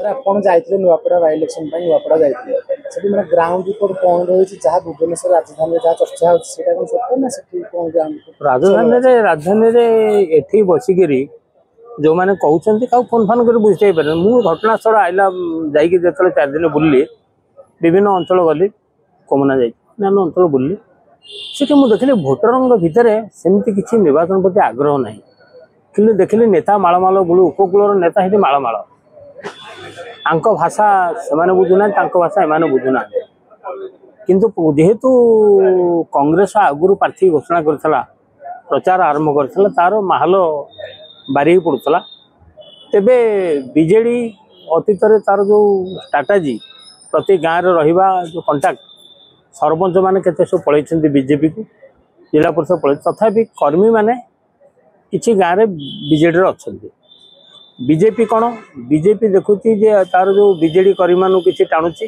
ଆପଣ ଯାଇଥିଲେ ନୂଆପଡ଼ା ବାଇ ଇଲେକ୍ସନ ପାଇଁ ନୂଆପଡ଼ା ଯାଇଥିଲେ ସେଠି ମାନେ ଗ୍ରାଉଣ୍ଡ ରିପୋର୍ଟ କ'ଣ ରହିଛି ଯାହା ଭୁବନେଶ୍ୱର ରାଜଧାନୀରେ ଯାହା ଚର୍ଚ୍ଚା ହେଉଛି ସେଇଟା କ'ଣ ସତ୍ୟ ନା ସେଠି କ'ଣ ରାଜଧାନୀରେ ଏଠି ବସିକିରି ଯେଉଁମାନେ କହୁଛନ୍ତି କାହାକୁ ଫୋନ୍ ଫାନ୍ କରି ବୁଝିଯାଇ ପାରେ ମୁଁ ଘଟଣାସ୍ଥଳ ଆଇଲା ଯାଇକି ଯେତେବେଳେ 4 ଦିନ ବୁଲିଲି ବିଭିନ୍ନ ଅଞ୍ଚଳ ଗଲି କମନା ଯାଇକି ଅନ୍ୟାନ୍ୟ ଅଞ୍ଚଳ ବୁଲିଲି ସେଠି ମୁଁ ଦେଖିଲି ଭୋଟରଙ୍କ ଭିତରେ ସେମିତି କିଛି ନିର୍ବାଚନ ପ୍ରତି ଆଗ୍ରହ ନାହିଁ କିନ୍ତୁ ଦେଖିଲି ନେତା ମାଳମାଳ ବୁଲୁ ଉପକୂଳର ନେତା ସେଠି ମାଳମାଳ ଆଙ୍କ ଭାଷା ସେମାନେ ବୁଝୁନାହାନ୍ତି ତାଙ୍କ ଭାଷା ଏମାନେ ବୁଝୁନାହାନ୍ତି କିନ୍ତୁ ଯେହେତୁ କଂଗ୍ରେସ ଆଗରୁ ପ୍ରାର୍ଥୀ ଘୋଷଣା କରିଥିଲା ପ୍ରଚାର ଆରମ୍ଭ କରିଥିଲା ତାର ମାହଲ ବାରି ପଡ଼ୁଥିଲା ତେବେ ବିଜେଡି ଅତୀତରେ ତାର ଯେଉଁ ଷ୍ଟ୍ରାଟେଜି ପ୍ରତି ଗାଁରେ ରହିବା ଯେଉଁ କଣ୍ଟାକ୍ଟ ସରପଞ୍ଚ ମାନେ କେତେ ସବୁ ପଳେଇଛନ୍ତି ବିଜେପିକୁ ଜିଲ୍ଲା ପରିଷଦ ପଳେଇ ତଥାପି କର୍ମୀ ମାନେ କିଛି ଗାଁରେ ବିଜେଡିରେ ଅଛନ୍ତି बीजेपी कौन बीजेपी देखुची जे तार जो बीजेडी कर्मी मान किसी टाणुची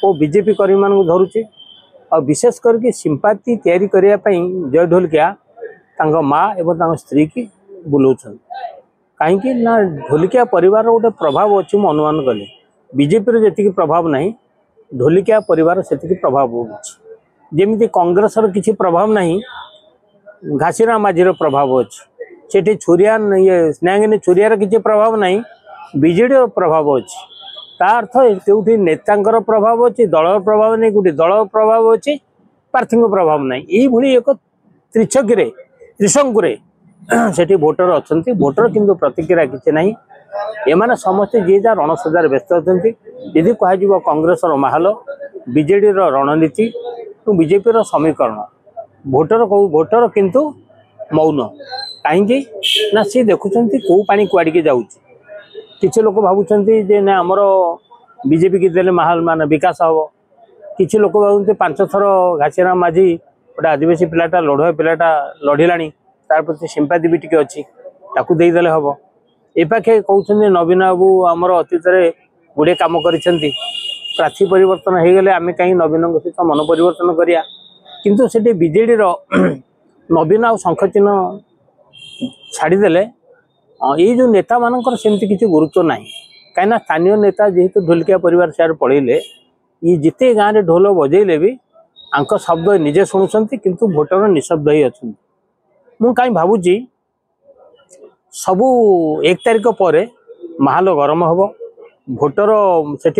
और बीजेपी कर्मी मान धरुची और विशेष करके सिंपाती तैयारी करने जय ढोलकिया माँ एवं स्त्री की बुलाऊँ कहीं ना ढोलकिया परिवार गोटे प्रभाव अच्छी मुझे अनुमान कली बीजेपी जी प्रभाव ना ढोलकिया परिवार से प्रभाव होमती कांग्रेस किसी प्रभाव ना घासीराम माझीर प्रभाव अच्छी सेठी छुरिया ये स्नेहांगिनी छुरियार किसी प्रभाव ना बीजेडी प्रभाव अच्छी अर्थ कौटी नेता प्रभाव अच्छी दल प्रभाव नहीं कौटी दल प्रभाव अच्छी प्रार्थी प्रभाव ना ये एक त्रिशंकुरे सेठी भोटर अच्छा भोटर किंतु प्रतिक्रिया किसी ना एमाने समस्ते जी जहाँ रणसज्जार व्यस्त अच्छी यदि कह कांग्रेस माहल बीजेडी रणनीति बीजेपी समीकरण भोटर किंतु मौन कहीं ना सी देखुं कौ पानी कुआड़े जाऊँ किसी लोग भावुं ना आमर बीजेपी की देले माहौल मान विकास हम किसी लोग भावुं 5 थर घासीराम माझी गोटे आदिवासी पिलाटा लड़ुआ पिलाटा लड़िला तार प्रति सिंपाती भी टी अच्छी ताकू देदेले हम ए पाखे कहते नवीन बाबू आमर अतीत गुड़े कम कर प्रार्थी परिवर्तन हो गले आम कहीं नवीन सहित मन परिवर्तन करिया किंतु से बीजेडी नवीन आ शंख चिन्ह छाड़देले ये जो नेता मानकर सेमती किसी गुरुत्व ना कहीं स्थानीय नेता जेहेतु ढोलकिया परिवार सियार पड़े ये जिते गाँव में ढोल बजेले भी आंक शब्द निजे शुणुंट किंतु भोटर निशब्द ही अच्छा मु कहीं भावुची सबू 1 तारिख पर माहल गरम हम भोटर से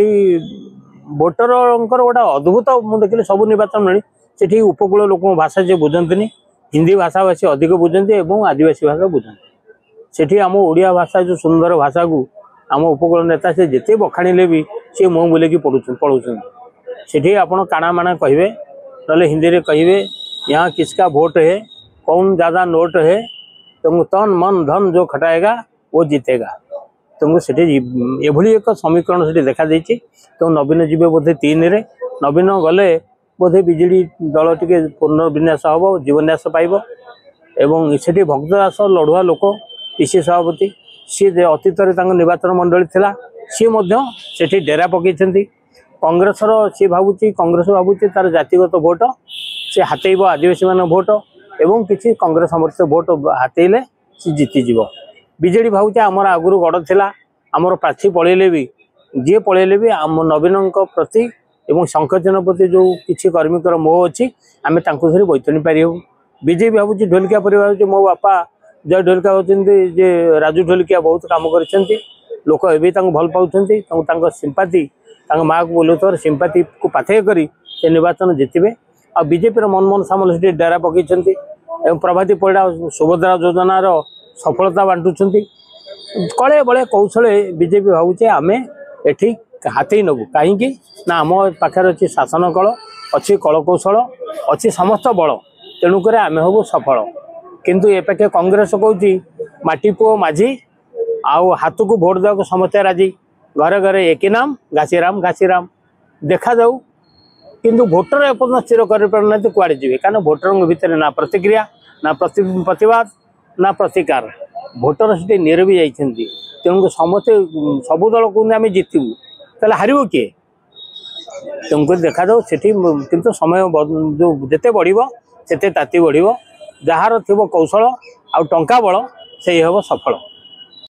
भोटर गोटे अद्भुत मुझे देखिए सब निर्वाचन मिली से उपकूल लोक भाषा से बुझंती हिंदी भाषा भाषी अधिक बुझंती और आदिवासी भाषा बुझंती से आम ओडिया भाषा जो सुंदर भाषा को आम उपकूल नेता से जिते बखाणिले भी सी मुँह बुले पढ़ुं से आप काणामाणा कहे ना हिंदी में कहे यहाँ किसका वोट है कौन ज़्यादा नोट है तुमको तन मन धन जो खटाएगा वो जीतेगा तुमको से एक समीकरण से देखा देती तो नवीन जीवे बोधे 3 रे नवीन गले बोधे बीजेडी दल टी पुनर्विन्यास हम जीवन्यास पाइब एवं से भक्तदास लड़ुआ लोक पीसी सभापति सी अतीत निर्वाचन मंडली थिला सी डेरा पकई कांग्रेस सी भावुची कांग्रेस भावुची तार जातिगत भोट सी हाथेब आदिवासी मान भोट एवं किसी कांग्रेस समर्थित भोट हाथेले सी जीतीज बीजेडी भावुची आमर आगुरी गड़ थिला आमर प्रार्थी पलैले भी जी पलैले भी आम नवीन प्रति एवं शंखचिन्ह प्रति जो किसी कर्मीकर मोह अच्छी आम धरी बैतनी पारि बीजेपी भावुची ढोलकिया परिवार मो बापा जय ढोलकिया होती जे राजू ढोलकिया बहुत कम कर लोक एवं भल पाँच सिंपाती माँ को बोलूर सिंपाती को पाथेय कर निर्वाचन जितबे आ बीजेपी मनमोहन सामल से डेरा पकई प्रभाती परिड़ा सुभद्रा योजनार सफलता बांटुंट कले बड़े कौशले बीजेपी भावुचे आम एठी हाथी नबू कहीं ना आम पाखे अच्छी शासन कल अच्छी कलकौशल अच्छी समस्त बल तेणुक आम हबू सफल किंतु ए पाखे कांग्रेस कहूँ माटी पुओ माझी आउ हाथ को भोट देवा समस्ते राजी घरे घरे एक नाम घासीराम घासीराम देखा जाऊ किंतु भोटर एपर्तन स्थिर करना कुआड़े जी कारण भोटर भितर ना प्रतिक्रिया ना प्रतिवाद ना प्रतिकार भोटर से निरवी जाइए तेणुक समस्ते सबू दल को आम जितबू ताले हारिबो किए तुमको देखा जाऊ सेठी किंतु समय जो जिते बढ़िबो सेते ताती बढ़िबो जार थिबो कौशल आ टंका बल से हम सफल।